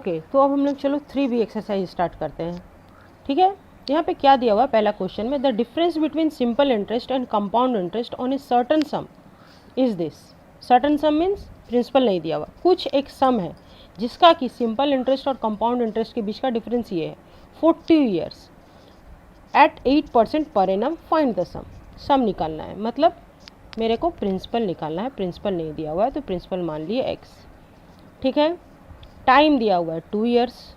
Okay, तो अब हम लोग चलो 3B एक्सरसाइज स्टार्ट करते हैं। ठीक है, यहाँ पे क्या दिया हुआ है पहला क्वेश्चन में, the difference between simple interest and compound interest on a certain sum is this. Certain sum means principal नहीं दिया हुआ, कुछ एक सम है जिसका कि सिंपल इंटरेस्ट और कंपाउंड इंटरेस्ट के बीच का डिफरेंस ये है 40 years at 8% per annum, find the sum. Sum निकालना है, मतलब मेरे को प्रिंसिपल निकालना है, प्रिंसिपल नहीं दिया हुआ है तो प्रिंसिपल मान लिए x। ठीक है, टाइम दिया हुआ है 2 ईयर्स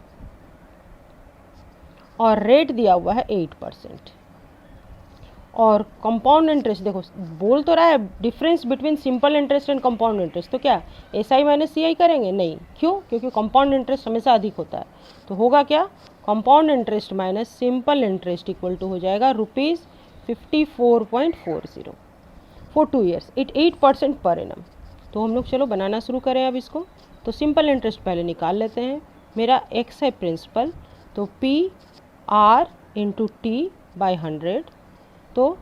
और रेट दिया हुआ है 8%। और कंपाउंड इंटरेस्ट देखो बोल तो रहा है difference between simple interest and compound interest, तो क्या SI माइनस CI करेंगे? नहीं, क्यों? क्योंकि कंपाउंड इंटरेस्ट हमेशा अधिक होता है। तो होगा क्या, compound interest minus simple interest equal to हो जाएगा ₹54.40 for 2 years it 8% per annum. तो हम लोग चलो बनाना शुरू करें अब इसको। तो सिंपल इंटरेस्ट पहले निकाल लेते हैं। मेरा x है प्रिंसिपल, तो PR इंटू T बाई 100, तो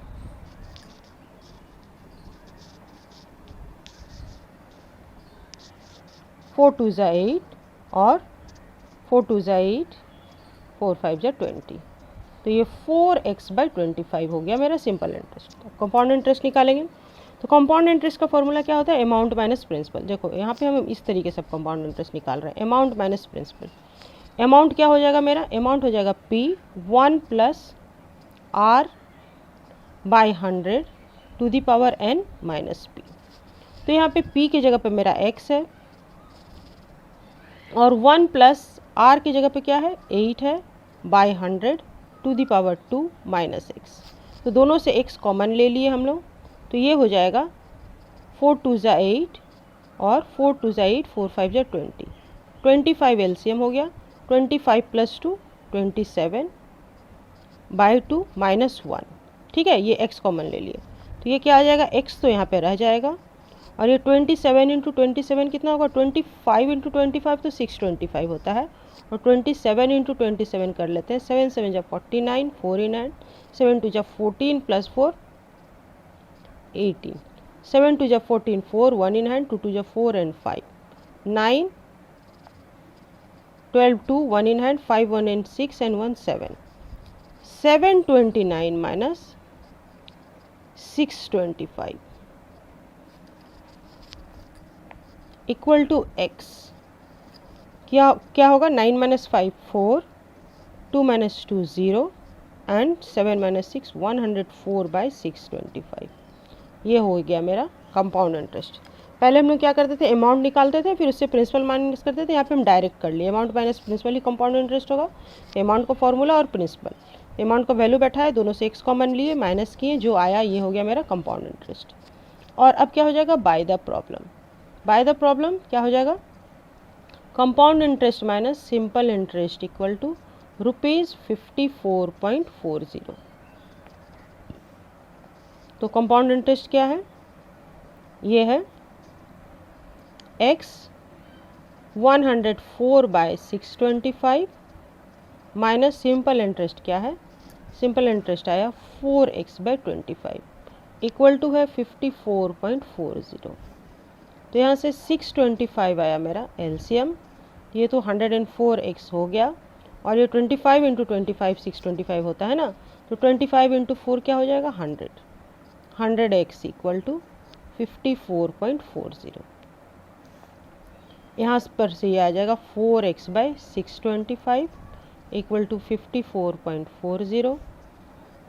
4 2 ज़ा 8 और 4 2 ज़ा 8, 4 5 ज़ा 20, तो ये 4x/25 हो गया मेरा सिंपल इंटरेस्ट। तो कंपाउंड इंटरेस्ट निकालेंगे, तो कंपाउंड इंटरेस्ट का फॉर्मूला क्या होता है, अमाउंट माइनस प्रिंसिपल। देखो यहाँ पे हम इस तरीके से कंपाउंड इंटरेस्ट निकाल रहे हैं, अमाउंट माइनस प्रिंसिपल। अमाउंट क्या हो जाएगा मेरा, अमाउंट हो जाएगा P1 + R/100 to the power n minus p। तो यहाँ पे p की जगह पे मेरा x है और 1 + r की जगह पे क्या है 8 है by 100 to the power 2 minus x। तो दोनों से x कॉमन ले लिए हम लोग, तो ये हो जाएगा 4 2 ज़ा 8 और 4 2 ज़ा 8, 4 5 ज़ा 20, 25 LCM हो गया, 25 + 2 27/2 माइनस 1। ठीक है, ये x कॉमन ले लिए, तो ये क्या आ जाएगा, x तो यहाँ पे रह जाएगा और ये 27 इंटू 27 कितना होगा, 25 इंटू 25 तो 625 होता है, और 27 इंटू 27 कर लेते हैं, 7 7 ज़ा 49, 4 in hand, 7 2 ज़ा 14 + 4 18, 7 2 ज़ा 14, 4 1 in hand, 2 2 ज़ा 4 and 5 9, 12 2 1 in hand, 5 1 and 6 and 1 7, 729 minus 625 equal to x। क्या क्या होगा, 9 - 5 4, 2 - 2 0 एंड 7 - 6 104/625। ये हो गया मेरा कंपाउंड इंटरेस्ट। पहले हम लोग क्या करते थे, अमाउंट निकालते थे, फिर उससे प्रिंसिपल माइनस करते थे। यहाँ पे हम डायरेक्ट कर लिए, अमाउंट माइनस प्रिंसिपल ही कंपाउंड इंटरेस्ट होगा। अमाउंट का फॉर्मूला और प्रिंसिपल, अमाउंट का वैल्यू बैठा है, दोनों से x कॉमन लिए, माइनस किए, जो आया ये हो गया मेरा कंपाउंड इंटरेस्ट। और अब क्या हो जाएगा, by the problem. By the problem क्या हो जाएगा, compound interest minus simple interest equal to ₹54.40। तो कंपाउंड इंटरेस्ट क्या है, ये है x 104/625 माइनस सिंपल इंटरेस्ट क्या है, सिंपल इंटरेस्ट आया 4x/25 इक्वल टू है 54.40। तो यहाँ से 625 आया मेरा LCM, ये तो 104x हो गया, और ये 25 इंटू 25 625 होता है ना, तो 25 इंटू 4 क्या हो जाएगा 100, 100x इक्वल टू 54.40। यहाँ पर से ये आ जाएगा 4x/625 इक्वल टू 54.40।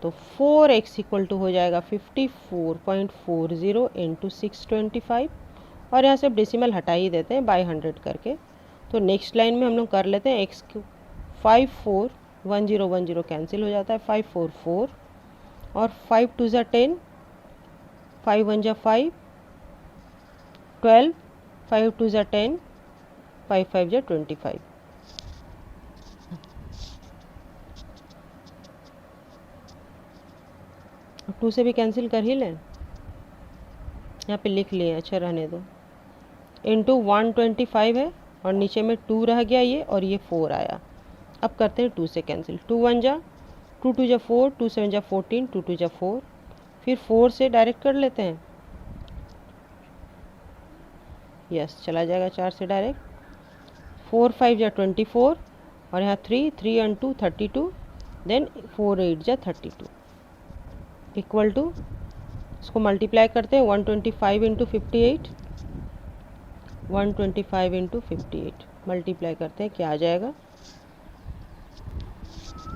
तो 4x इक्वल टू हो जाएगा 54.40 इंटू 625, और यहाँ से अब डेसिमल हटा ही देते हैं बाई 100 करके। तो नेक्स्ट लाइन में हम लोग कर लेते हैं x क्यू 5 4 1 0 1 0 कैंसिल हो जाता है, 5 4 4 और 5 2 ज़ा 10, 5 1 ज़ा 5 12, 5 2 ज़ा 10, 5 5 ज़ा 25। टू से भी कैंसिल कर ही लें, यहाँ पे लिख लिए, अच्छा रहने दो, इंटू 125 है और नीचे में 2 रह गया ये, और ये 4 आया। अब करते हैं 2 से कैंसिल, 2 1 ज़ा 2 2 ज़ा 4, 2 7 ज़ा 14, 2 2 ज़ा 4, फिर 4 से डायरेक्ट कर लेते हैं, यस चला जाएगा 4 से डायरेक्ट, 4 5 जा 24 और यहाँ 3 3 and 2 32, देन 4 8 जा 32 इक्वल टू, इसको मल्टीप्लाई करते हैं 125 इंटू 58, 125 इंटू 58 मल्टीप्लाई करते हैं, क्या आ जाएगा,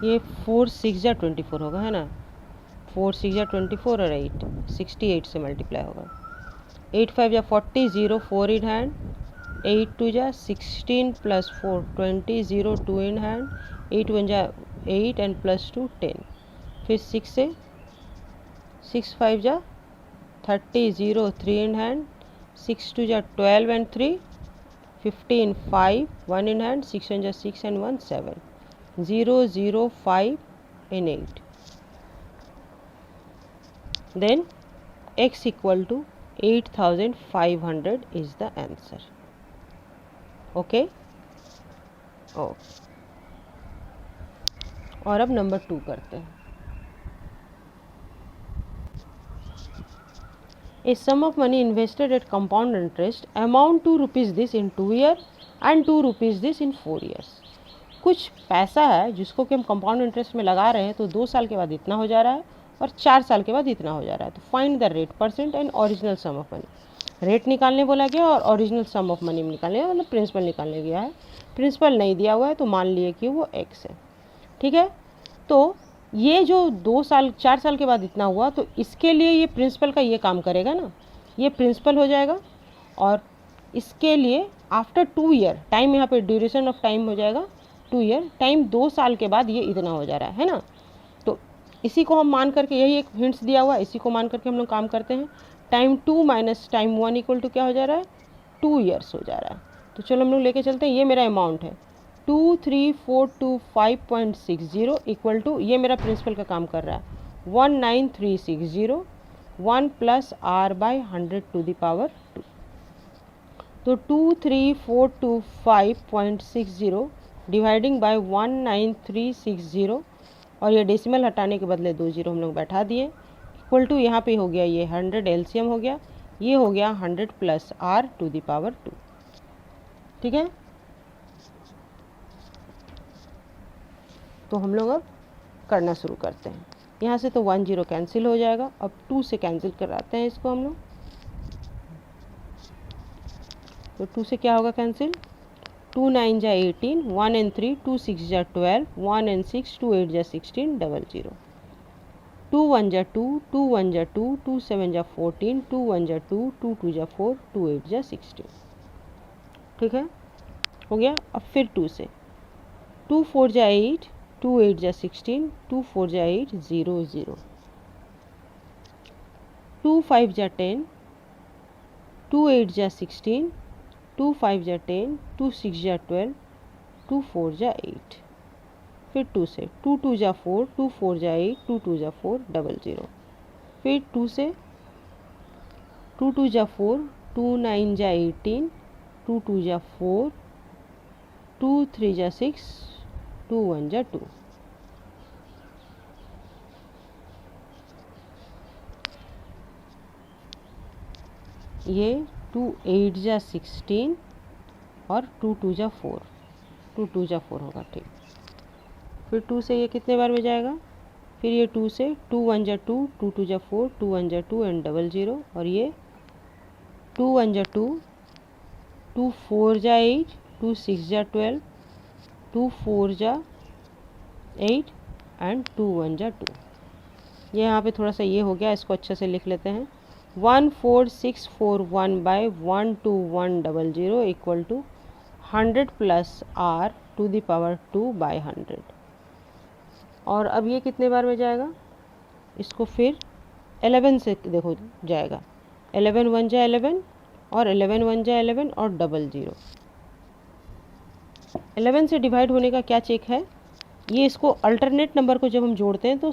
ये 4 6 जा 24 होगा, है ना, 4 6 जा 24 और 8 68 से मल्टीप्लाई होगा, 8 5 जा 40, 0 4 इन हैंड, 8 2 जा 16 प्लस 4 20, 0 2 इन हैंड, 8 1 जा 8 एंड प्लस 2 10, फिर 6 से 6 5 जा 30, 0 3 इन हैंड, 6 2 जा 12 एंड 3 15 5 1 इन हैंड, 6 1 जा 6 and 1 7, 0 0 5 in 8, then x equal to 8500 is the answer. Okay? Oh. और अब नंबर 2 करते हैं. A sum of money invested at compound interest amount to rupees this in 2 years and 2 rupees this in 4 years. कुछ पैसा है जिसको कि हम कंपाउंड इंटरेस्ट में लगा रहे हैं, तो 2 साल के बाद इतना हो जा रहा है और 4 साल के बाद इतना हो जा रहा है. तो find the rate, percent and original sum of money. Rate निकालने बोला गया और ओरिजिनल सम ऑफ मनी निकालने, मतलब प्रिंसिपल निकालने गया है. प्रिंसिपल नहीं दिया हुआ है तो मान लिए कि वो x है. ठीक है, तो ये जो 2 साल 4 साल के बाद इतना हुआ, तो इसके लिए ये प्रिंसिपल का ये काम करेगा ना, ये प्रिंसिपल हो जाएगा. और इसके लिए आफ्टर 2 ईयर, टाइम यहाँ पे ड्यूरेशन ऑफ टाइम हो जाएगा 2 ईयर, टाइम 2 साल के बाद ये इतना हो जा रहा है ना. तो इसी को हम मान करके, यही एक हिंट्स दिया हुआ है, इसी को मान करके हम लोग काम करते हैं. Time 2 minus time 1 equal to क्या हो जा रहा है, 2 ईयर्स हो जा रहा है. तो चलो हम लोग लेके चलते हैं, ये मेरा अमाउंट है 23425.60 इक्वल टू, ये मेरा प्रिंसिपल का काम कर रहा है 19360, 1 plus r by 100 to the power 2. तो 23425.60 डिवाइडिंग बाय 19360, और ये डेसिमल हटाने के बदले 2 जीरो हम लोग बैठा दिए, इक्वल टू यहाँ पे हो गया ये 100 एलसीएम हो गया, ये हो गया 100 plus r to the power 2. ठीक है, तो हम लोग अब करना शुरू करते हैं. यहाँ से तो 1 0 कैंसिल हो जाएगा, अब 2 से कैंसिल कराते हैं इसको हम लोग. तो 2 से क्या होगा कैंसिल, 2 9 जा 18, 1 and 3, 2 6 जा 12, 1 and 6, 2 8 जा 16, 00, 2 1 जा 2, 2 1 जा 2, 2 7 जा 14, 2 1 जा 2, 2 2 जा 4, 2 8 जा 16. ठीक है, हो गया. अब फिर 2 से 2 4 जा 8, 2 8 जा 16, 2 4 जा 8, 0 0, 2 5 जा 10, 2 8 जा 16, 2 5 जा 10, 2 6 जा 12, 2 4 जा 8. फिर 2 से 2 2 जा 4, 2 4 जा 8, 2 2 जा 4, 00. फिर 2 से 2 2 जा 4, 2 9 जा 18, 2 2 जा 4, 2 3 जा 6, 2 1 जा 2. ये 2 8 जा 16 और 2 2 जा 4, 2 2 जा 4 होगा. ठीक, फिर 2 से ये कितने बार में जाएगा, फिर ये 2 से 2 1 जा 2, 2 2 जा 4, 2 1 जा 2 एंड 00, और ये 2 1 जा 2, 2 4 जा 8, 2 6 जा 12, 2 4 जा 8 एंड 2 1 जा 2. ये यहाँ पे थोड़ा सा ये हो गया, इसको अच्छे से लिख लेते हैं. 14641 by 12100 equal to 100 plus r to the power 2 by 100. और अब ये कितने बार में जाएगा, इसको फिर 11 से देखो जाएगा, 11 1 जा 11 और 11 1 जा 11 और 00. 11 से डिवाइड होने का क्या चेक है, ये इसको अल्टरनेट नंबर को जब हम जोड़ते हैं तो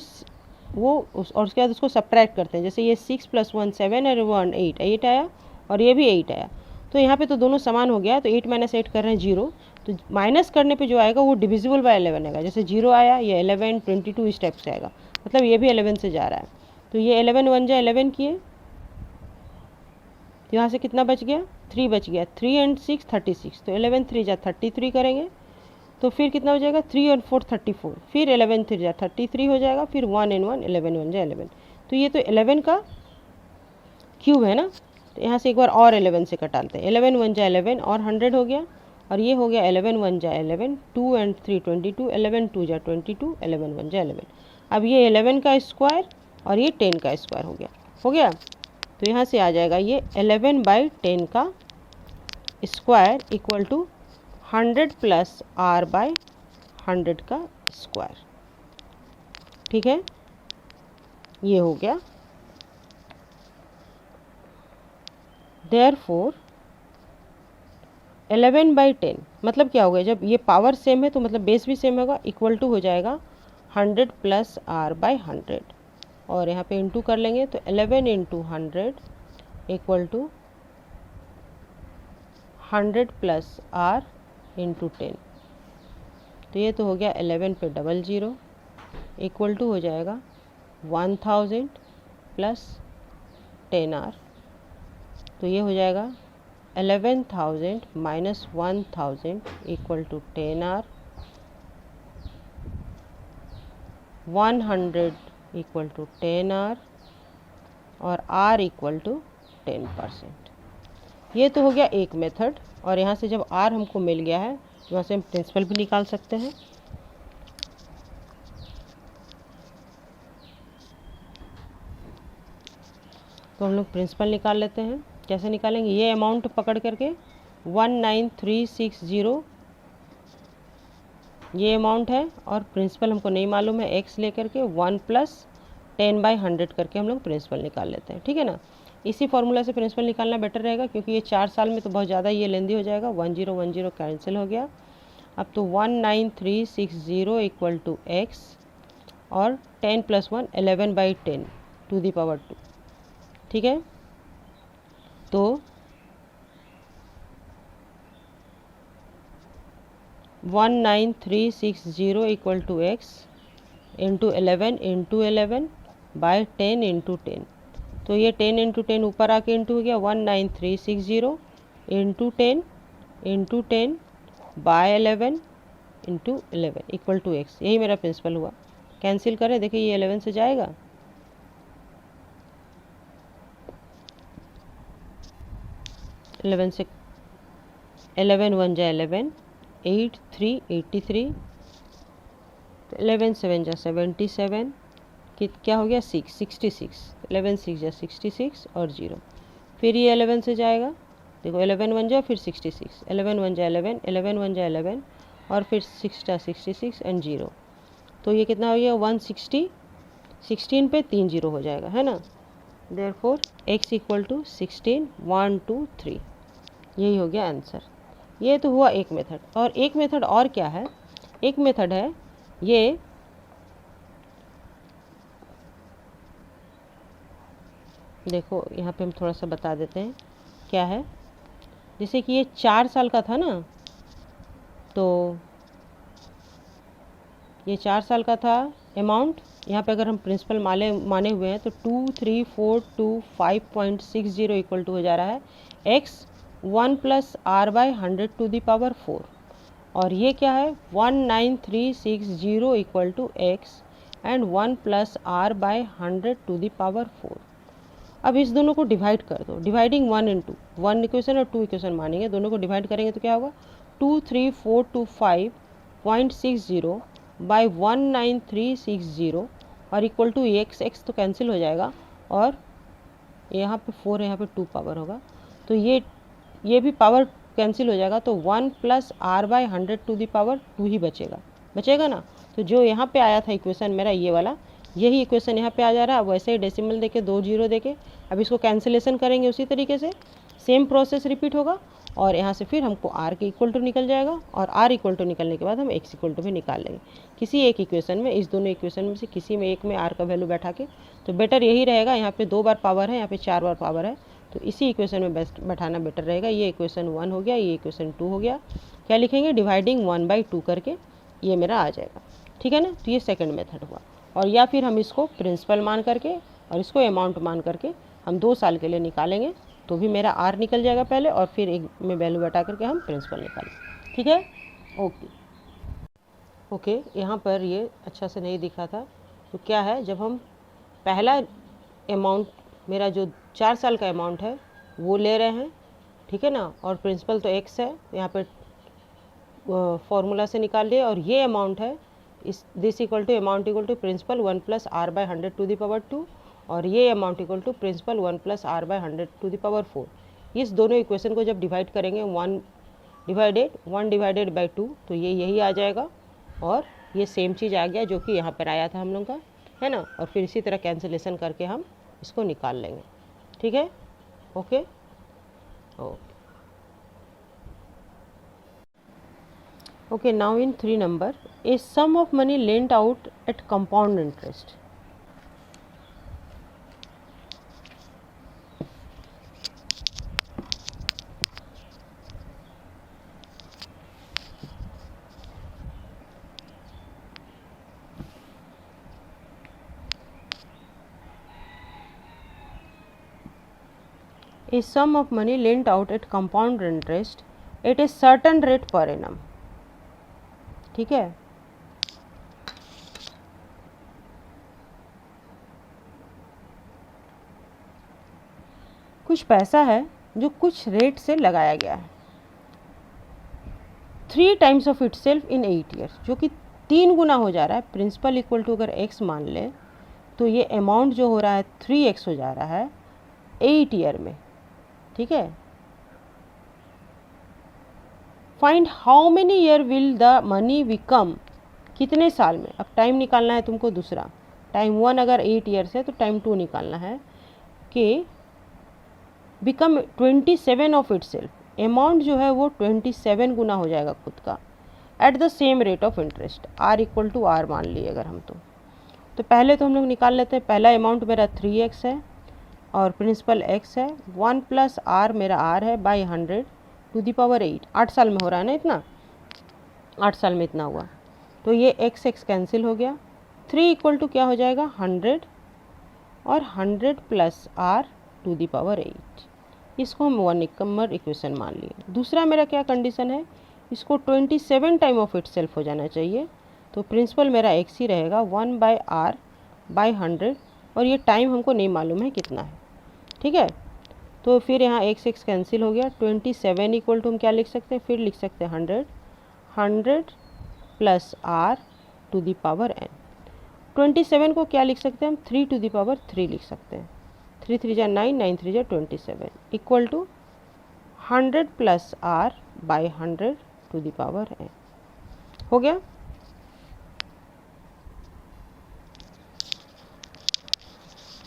वो और उसके बाद उसको सब्ट्रैक्ट करते हैं. जैसे ये 6 + 1 7 और 1 8 आया और ये भी 8 आया, तो यहाँ पे तो दोनों समान हो गया. तो 8 - 8 कर रहे हैं 0, तो माइनस करने पे जो आएगा वो डिविजिबल बाय 11 आएगा. जैसे 0 आया, ये 11 22 इस टाइप से आएगा, मतलब ये भी 11 से जा रहा है. तो ये 11 1 जा 11 किए, तो यहाँ से कितना बच गया, 3 बच गया, 3 and 6 36, तो 11 3 जा 33 करेंगे तो फिर कितना हो जाएगा, 3 और 4 34, फिर 11 3 जा 33 हो जाएगा, फिर 1 and 1 11 1 जा 11, तो ये तो 11 का क्यूब है ना। तो यहाँ से एक बार और 11 से कटाते हैं, 11 1 जा 11 और 100 हो गया, और ये हो गया 11 1 जा 11, 2 and 3 22, 11 2 जा 22, 11 1 जा 11। अब ये 11 का स्क्वायर और ये 10 का स्क्वायर हो गया। तो यहाँ से आ जाएगा ये 11/10 का square equal to 100 plus r/100 का स्क्वायर। ठीक है, ये हो गया। देयरफॉर 11/10 मतलब क्या हो गया, जब ये पावर सेम है तो मतलब बेस भी सेम होगा, इक्वल टू हो जाएगा 100 प्लस r/100, और यहाँ पे इंटू कर लेंगे तो 11 into 100 equal to 100 plus r into 10, तो ये तो हो गया 11 पे 00 इक्वल टू हो जाएगा 1000 प्लस 10r, तो ये हो जाएगा 11,000 minus 1000 equal to 10r, 100 equal to 10r और r इक्वल टू 10%। ये तो हो गया एक मेथड, और यहाँ से जब r हमको मिल गया है तो वहाँ से हम प्रिंसिपल भी निकाल सकते हैं। तो हम लोग प्रिंसिपल निकाल लेते हैं। कैसे निकालेंगे, ये अमाउंट पकड़ करके 19360 ये अमाउंट है, और प्रिंसिपल हमको नहीं मालूम है, x लेकर के 1 प्लस 10/100 करके हम लोग प्रिंसिपल निकाल लेते हैं। ठीक है ना, इसी फॉर्मूला से प्रिंसिपल निकालना बेटर रहेगा, क्योंकि ये 4 साल में तो बहुत ज़्यादा ये लेंदी हो जाएगा। 1010 कैंसिल हो गया। अब तो 19360 इक्वल टू x और 10 प्लस 1 11/10 टू दी पावर 2। ठीक है, तो 19360 equal to x into 11 by 10 into 10, तो ये 10 इंटू 10 ऊपर आके इंटू हो गया, 19360 into 10 by 11 into 11 equal to x। यही मेरा प्रिंसिपल हुआ। कैंसिल करें, देखिए ये 11 से जाएगा, 11 से 11 1 जा 11, 8 3 83, 11 7 जा 77, क्या हो गया 6 66, 11 6 जा 66 और 0, फिर ये 11 से जाएगा, देखो 11 1 जा फिर 66, 11 1 जा 11, 11 1 जा 11 और फिर 6 जा 66 एंड 0, तो ये कितना हो गया 160, 16 पे 3 0 हो जाएगा, है ना। देयरफॉर x इक्वल टू 16 1 2 3, यही हो गया आंसर। ये तो हुआ एक मेथड, और एक मेथड और क्या है, एक मेथड है ये देखो, यहाँ पे हम थोड़ा सा बता देते हैं क्या है। जैसे कि ये 4 साल का था ना, तो ये 4 साल का था अमाउंट, यहाँ पे अगर हम प्रिंसिपल माने हुए हैं तो 23425.60 इक्वल टू हो जा रहा है x 1 plus r/100 to the power 4, और ये क्या है 19360 equal to x and 1 plus r/100 to the power 4। अब इस दोनों को डिवाइड कर दो, डिवाइडिंग 1 इंटू 1 इक्वेशन और 2 इक्वेशन मानेंगे, दोनों को डिवाइड करेंगे तो क्या होगा 23425.60 बाई 19360 और इक्वल टू x तो कैंसिल हो जाएगा, और यहाँ पे 4 है, यहाँ पे 2 पावर होगा, तो ये भी पावर कैंसिल हो जाएगा, तो 1 plus r/100 to the power 2 ही बचेगा ना। तो जो यहाँ पे आया था इक्वेशन मेरा ये वाला, यही इक्वेशन यहाँ पे आ जा रहा है। अब वैसे ही डेसिमल देके 2 0 देके अब इसको कैंसिलेशन करेंगे, उसी तरीके से सेम प्रोसेस रिपीट होगा, और यहाँ से फिर हमको r के इक्वल टू निकल जाएगा, और r इक्वल टू निकलने के बाद हम x इक्वल टू भी निकाल लेंगे किसी एक इक्वेशन में, इस दोनों इक्वेशन में से किसी में एक में r का वैल्यू बैठा के। तो बेटर यही रहेगा, यहाँ पे 2 बार पावर है, यहाँ पे 4 बार पावर है, तो इसी इक्वेशन में बेस्ट बैठाना बेटर रहेगा। ये इक्वेशन 1 हो गया, ये इक्वेशन 2 हो गया। क्या लिखेंगे, डिवाइडिंग 1/2 करके ये मेरा आ जाएगा। ठीक है ना, तो ये सेकंड मेथड हुआ। और या फिर हम इसको प्रिंसिपल मान करके और इसको अमाउंट मान करके हम 2 साल के लिए निकालेंगे तो भी मेरा आर निकल जाएगा पहले, और फिर एक में वैल्यू बैठा करके हम प्रिंसिपल निकालें। ठीक है, ओके। यहाँ पर ये अच्छा से नहीं दिखा था, तो क्या है, जब हम पहला अमाउंट, मेरा जो 4 साल का अमाउंट है वो ले रहे हैं, ठीक है ना, और प्रिंसिपल तो एक्स है, यहाँ पे फॉर्मूला से निकाल लिए, और ये अमाउंट है इस this equal to amount equal to principal 1 plus R by 100 to the power 2, और ये amount equal to principal 1 plus R by 100 to the power 4। इस दोनों इक्वेशन को जब डिवाइड करेंगे 1 डिवाइडेड बाई 2, तो ये यही आ जाएगा, और ये सेम चीज़ आ गया जो कि यहाँ पर आया था हम लोग का, है ना। और फिर इसी तरह कैंसिलेशन करके हम इसको निकाल लेंगे। ठीक है, okay. Okay, now in 3 number, a sum of money lent out at compound interest. A sum of money lent out at compound interest at a certain rate per annum. ठीक है, कुछ पैसा है जो कुछ रेट से लगाया गया है, 3 times of it self in 8 years, जो कि 3 गुना हो जा रहा है। प्रिंसिपल इक्वल टू अगर x मान ले तो ये अमाउंट जो हो रहा है 3x हो जा रहा है 8 ईयर में। ठीक है, find how many year will the money become, कितने साल में। अब टाइम निकालना है तुमको दूसरा, टाइम 1 अगर 8 ईयर्स है तो टाइम 2 निकालना है कि become 27 of itself, amount जो है वो 27 गुना हो जाएगा खुद का, at the same rate of interest, R equal to R मान लिए अगर हम, तो पहले तो हम लोग निकाल लेते हैं। पहला अमाउंट मेरा 3x है और प्रिंसिपल x है, 1 प्लस आर मेरा r है बाई 100 टू दी पावर 8। 8 साल में हो रहा है ना इतना, 8 साल में इतना हुआ, तो ये x कैंसिल हो गया। 3 इक्वल टू क्या हो जाएगा 100, और 100 plus r to the power 8, इसको हम 1 नंबर इक्वेशन मान लिए। दूसरा मेरा क्या कंडीशन है, इसको 27 टाइम ऑफ इट सेल्फ हो जाना चाहिए, तो प्रिंसिपल मेरा x ही रहेगा 1 बाई आर बाई 100, और ये टाइम हमको नहीं मालूम है कितना है। ठीक है, तो फिर यहाँ x कैंसिल हो गया। 27 इक्वल टू हम क्या लिख सकते हैं, फिर लिख सकते हैं 100 plus R to the power n। 27 को क्या लिख सकते हैं हम, 3 टू दी पावर 3 लिख सकते हैं, 3 3 जा 9, 9 3 जा 27, equal to 100 plus R by 100 to the power n। हो गया।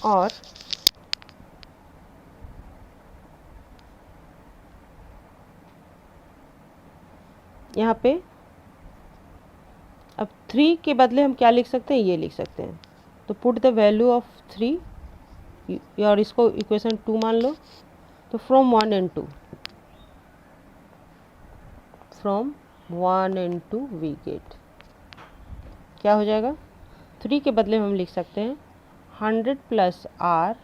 और यहाँ पे अब 3 के बदले हम क्या लिख सकते हैं, ये लिख सकते हैं, तो पुट द वैल्यू ऑफ 3, और इसको इक्वेशन 2 मान लो, तो फ्रॉम 1 and 2 वी गेट क्या हो जाएगा, 3 के बदले हम लिख सकते हैं 100 plus R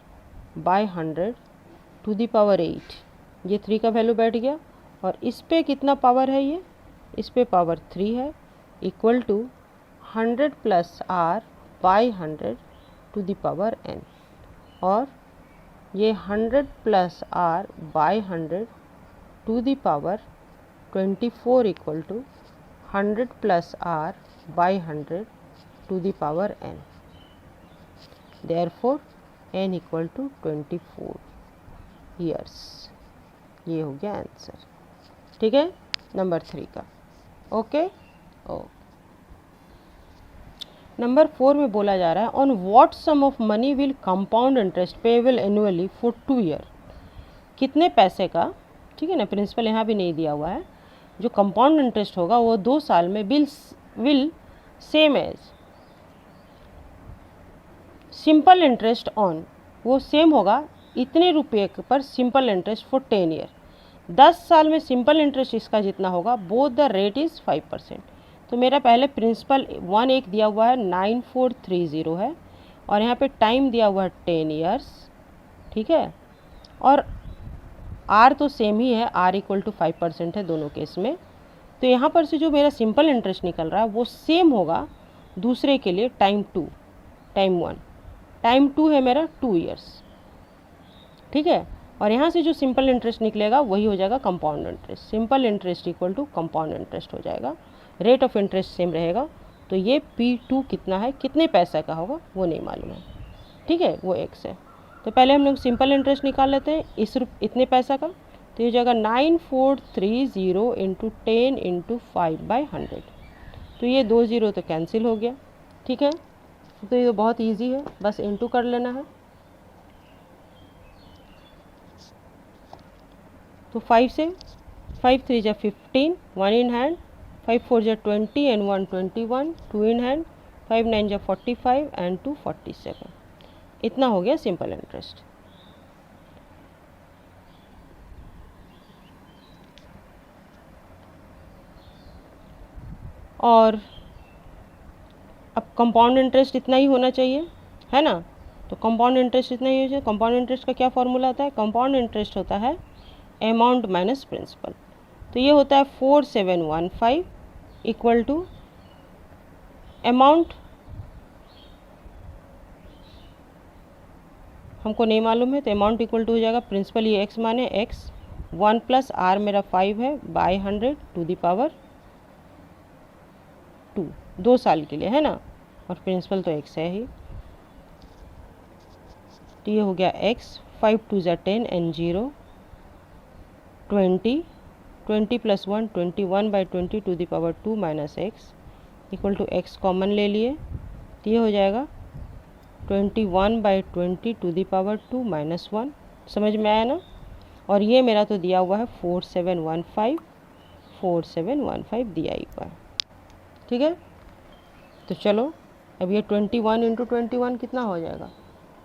by 100 to the power 8, ये 3 का वैल्यू बैठ गया, और इस पे कितना पावर है, ये इस पे पावर 3 है, equal to 100 plus R by 100 to the power n, और ये 100 plus R by 100 to the power 24 equal to 100 plus R by 100 to the power n। Therefore n equal to 24 years. ये हो गया आंसर। ठीक है, number 3 का। Okay, number 4 में बोला जा रहा है on what sum of money will compound interest payable annually for 2 year, कितने पैसे का, ठीक है ना, प्रिंसिपल यहाँ भी नहीं दिया हुआ है, जो कंपाउंड इंटरेस्ट होगा वो 2 साल में will same as simple interest on, वो सेम होगा इतने रुपये पर सिंपल इंटरेस्ट फॉर 10 ईयर। 10 साल में सिंपल इंटरेस्ट इसका जितना होगा, बोथ द रेट इज़ 5%। तो मेरा पहले प्रिंसिपल 1 एक दिया हुआ है 9430 है, और यहाँ पे टाइम दिया हुआ है 10 ईयर्स। ठीक है, और आर तो सेम ही है, आर इक्वल टू 5% है दोनों केस में। तो यहाँ पर से जो मेरा सिंपल इंटरेस्ट निकल रहा है वो सेम होगा दूसरे के लिए टाइम 2, टाइम 1। टाइम 2 है मेरा 2 ईयर्स, ठीक है। और यहाँ से जो सिंपल इंटरेस्ट निकलेगा वही हो जाएगा compound interest. Simple interest equal to compound interest हो जाएगा। रेट ऑफ इंटरेस्ट सेम रहेगा। तो ये P2 कितना है, कितने पैसे का होगा वो नहीं मालूम है, ठीक है, वो x है। तो पहले हम लोग सिंपल इंटरेस्ट निकाल लेते हैं इतने पैसा का। तो ये हो जाएगा 9430 इंटू 10 इंटू 5/100। तो ये 2 0 तो कैंसिल हो गया, ठीक है। तो ये बहुत ईजी है, बस इंटू कर लेना है। तो 5 से 5 3 जा 15, 1 इन हैंड, 5 4 जा 20 एंड 1 21, 2 इन हैंड, 5 9 जा 45 एंड 2 47। इतना हो गया सिंपल इंटरेस्ट। और अब कंपाउंड इंटरेस्ट इतना ही होना चाहिए, है ना। तो कंपाउंड इंटरेस्ट इतना ही होना चाहिए। कंपाउंड इंटरेस्ट का क्या फॉर्मूला होता है? कंपाउंड इंटरेस्ट होता है अमाउंट माइनस प्रिंसिपल। तो ये होता है 4715 इक्वल टू अमाउंट हमको नहीं मालूम है, तो अमाउंट इक्वल टू हो जाएगा प्रिंसिपल, ये x माने x 1 प्लस r मेरा 5 है बाय 100 टू द पावर 2, 2 साल के लिए, है ना। और प्रिंसिपल तो x है ही। तो ये हो गया x 5 2 जा 10 and 0 20, 20 plus 1 21/20 to the power 2 minus x equal to x common ले लिए। तो ये हो जाएगा 21/20 टू द पावर 2 माइनस 1। समझ में आया ना। और ये मेरा तो दिया हुआ है 4715 दिया ही हुआ है, ठीक है। तो चलो अब ये 21 इंटू 21 कितना हो जाएगा?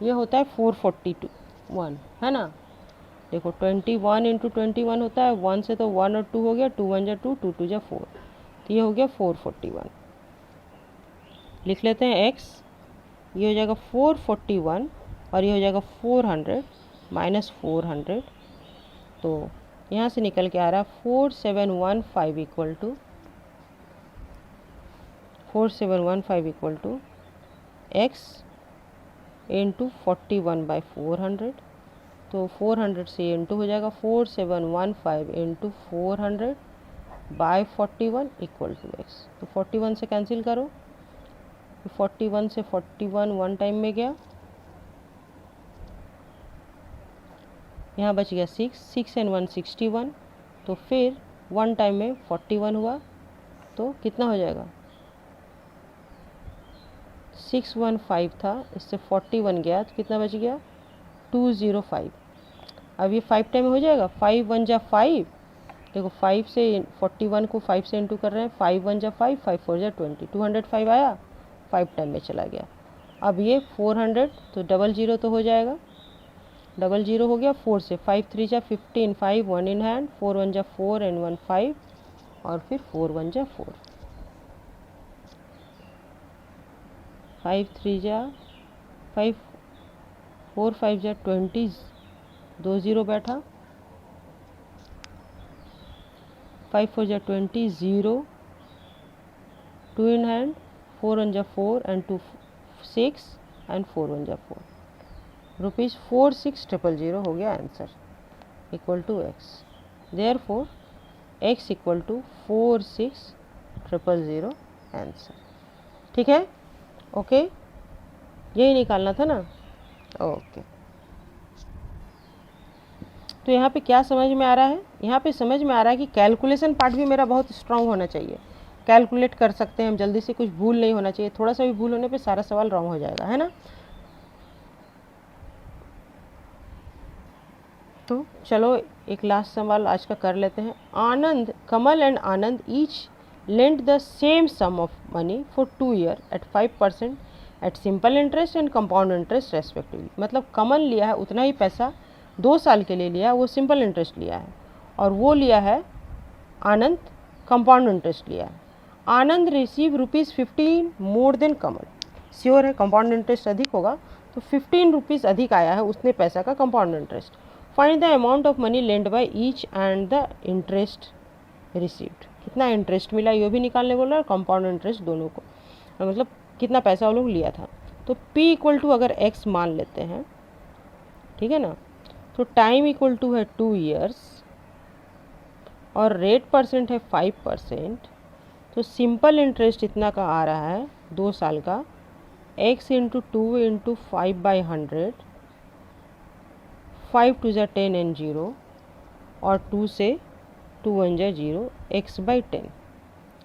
ये होता है 441, है ना। देखो 21 इंटू 21 होता है 1 से, तो 1 और 2 हो गया, 2 1 जा 2, 2 2 जा 4। तो ये हो गया 441। लिख लेते हैं x, ये हो जाएगा 441 और ये हो जाएगा 400 माइनस 400। तो यहाँ से निकल के आ रहा है 4715 इक्वल टू x इंटू 41/400। तो 400 से इंटू हो जाएगा 4715 इंटू 400/41 इक्वल टू x। तो 41 से कैंसिल करो, 41 से 41 वन टाइम में गया, यहाँ बच गया 6, 6 एंड 1 61। तो फिर वन टाइम में 41 हुआ, तो कितना हो जाएगा? 615 था, इससे 41 गया तो कितना बच गया? 205। अब ये 5 टाइम हो जाएगा, 5 1 जा 5। देखो 5 से 41 को 5 से इंटू कर रहे हैं, 5 1 जा 5, 5 4 जा 20, 205 आया, 5 टाइम में चला गया। अब ये 400 तो 00 तो हो जाएगा, 00 हो गया। 4 से 5 3 जा 15, 5 1 इन हैंड, 4 1 जा 4 एंड 1 5 और फिर 4 1 जा 4, 5 3 जा 5, 4 5 जा 20, 2 0 बैठा, 5 4 जा 20, 0 2 इन हैंड, 4 1 जा 4 एंड 2 6 एंड 4 1 जा 4, रुपीज़ 46,000 हो गया answer equal to x। Therefore x equal to 46,000 answer, ठीक है। ओके, यही निकालना था ना। ओके, तो यहाँ पे क्या समझ में आ रहा है? यहाँ पे समझ में आ रहा है कि कैलकुलेशन पार्ट भी मेरा बहुत स्ट्रांग होना चाहिए। कैलकुलेट कर सकते हैं हम जल्दी से, कुछ भूल नहीं होना चाहिए। थोड़ा सा भी भूल होने पे सारा सवाल रॉन्ग हो जाएगा, है ना। तो चलो एक लास्ट सवाल आज का कर लेते हैं। Anand, Kamal and Anand each lent the same sum of money for 2 year at 5% at simple interest and compound interest respectively. मतलब कमल लिया है उतना ही पैसा, 2 साल के लिए लिया है, वो सिंपल इंटरेस्ट लिया है, और वो लिया है आनंद कंपाउंड इंटरेस्ट लिया है। आनंद रिसीव ₹15 मोर देन कमल। श्योर है कंपाउंड इंटरेस्ट अधिक होगा, तो 15 रुपीज़ अधिक आया है उसने पैसा का compound interest find the amount of money land by each and the interest received. कितना इंटरेस्ट मिला ये भी निकालने बोला, और कंपाउंड इंटरेस्ट दोनों को, मतलब कितना पैसा वो लोग लिया था। तो P इक्वल टू अगर X मान लेते हैं, ठीक है ना, तो टाइम इक्वल टू है 2 ईयर्स और रेट परसेंट है 5%, तो सिंपल इंटरेस्ट इतना का आ रहा है 2 साल का, x इंटू 2 इंटू 5/100, 5 टू ज़ा 10 एंड 0 और 2 से 2 1 ज़ा 0, x/10।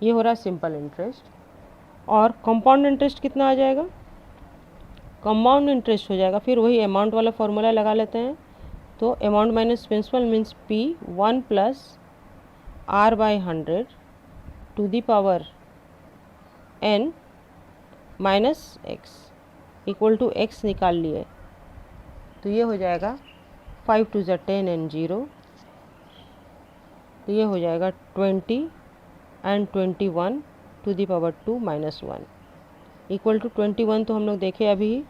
ये हो रहा है सिंपल इंटरेस्ट। और कंपाउंड इंटरेस्ट कितना आ जाएगा, कंपाउंड इंटरेस्ट हो जाएगा, फिर वही अमाउंट वाला फॉर्मूला लगा लेते हैं। तो amount minus principal means P 1 plus R/100 to the power n minus x equal to x निकाल लिए, तो ये हो जाएगा 5 टू ज़ा 10 एंड 0, तो ये हो जाएगा 20 and 21 to the power 2 minus 1 equal to 21, तो हम लोग देखे अभी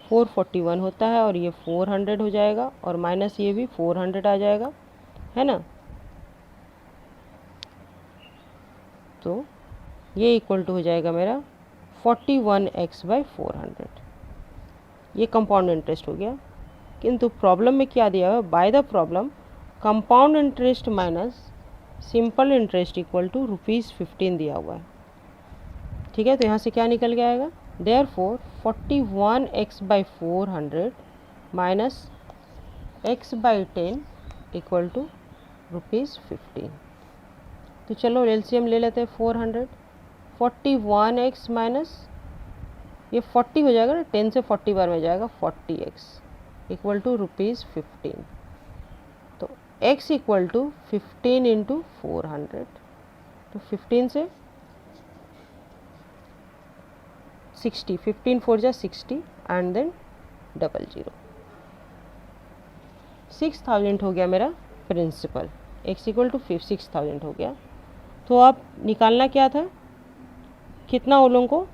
441 होता है, और ये 400 हो जाएगा, और माइनस ये भी 400 आ जाएगा, है ना। तो ये इक्वल टू हो जाएगा मेरा 41x/400। ये कंपाउंड इंटरेस्ट हो गया। किंतु प्रॉब्लम में क्या दिया हुआ है, by the problem compound interest minus simple interest equal to ₹15 दिया हुआ है, ठीक है। तो यहाँ से क्या निकल के आएगा, therefore 41x/400 minus x/10 equal to ₹15। तो चलो एलसीएम ले लेते हैं 400, 41x माइनस ये 40 हो जाएगा ना, 10 से 40 बार में जाएगा, 40x इक्वल टू ₹15। तो x इक्वल टू 15 इंटू 400, तो 15 से 60, 15 4 जा 60 एंड देन 00, 6000 हो गया मेरा प्रिंसिपल, x इक्वल टू 6000 हो गया। तो अब निकालना क्या था, कितना वो लोगों को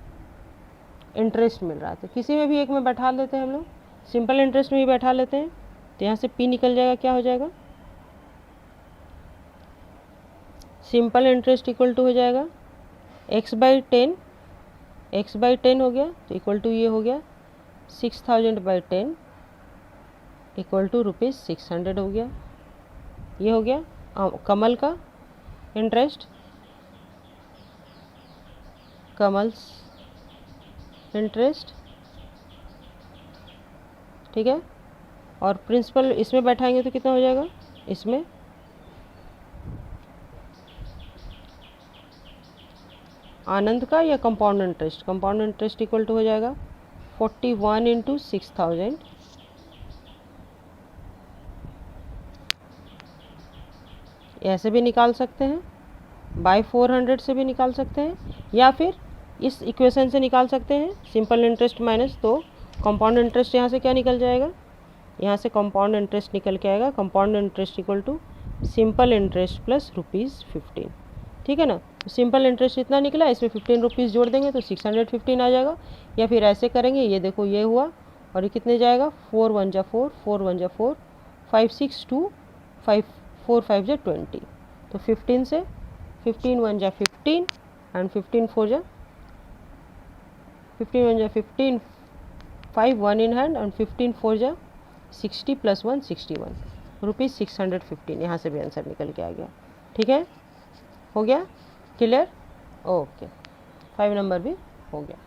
इंटरेस्ट मिल रहा था। किसी में भी एक में बैठा लेते हैं हम लोग, सिंपल इंटरेस्ट में ही बैठा लेते हैं, तो यहाँ से P निकल जाएगा, क्या हो जाएगा, सिंपल इंटरेस्ट इक्वल टू हो जाएगा x/10, x/10 हो गया, तो इक्वल टू ये हो गया 6000/10 इक्वल टू ₹600 हो गया। ये हो गया कमल का इंटरेस्ट, कमल्स इंटरेस्ट, ठीक है। और प्रिंसिपल इसमें बैठाएंगे तो कितना हो जाएगा, इसमें आनंद का या compound interest, compound interest equal to हो जाएगा 41 इंटू 6000, ऐसे भी निकाल सकते हैं, बाय 400 से भी निकाल सकते हैं, या फिर इस इक्वेशन से निकाल सकते हैं, सिंपल इंटरेस्ट माइनस, तो कंपाउंड इंटरेस्ट यहाँ से क्या निकल जाएगा, यहाँ से कंपाउंड इंटरेस्ट निकल के आएगा, compound interest equal to simple interest plus ₹15, ठीक है ना। सिंपल इंटरेस्ट इतना निकला, इसमें 15 रुपीज़ जोड़ देंगे तो 615 आ जाएगा, या फिर ऐसे करेंगे, ये देखो ये हुआ, और ये कितने जाएगा, 4 1 जा 4, 4 1 जा 4, 5 6 2, 5 4 5 जा 20, तो 15 से 15 1 जा 15 एंड 15 4 जा 15 1 जा 15, 5 1 इन हैंड एंड 15 4 जा 60 प्लस 1 61, ₹615, यहाँ से भी आंसर निकल के आ गया, ठीक है। हो गया क्लियर, ओके, 5 नंबर भी हो गया।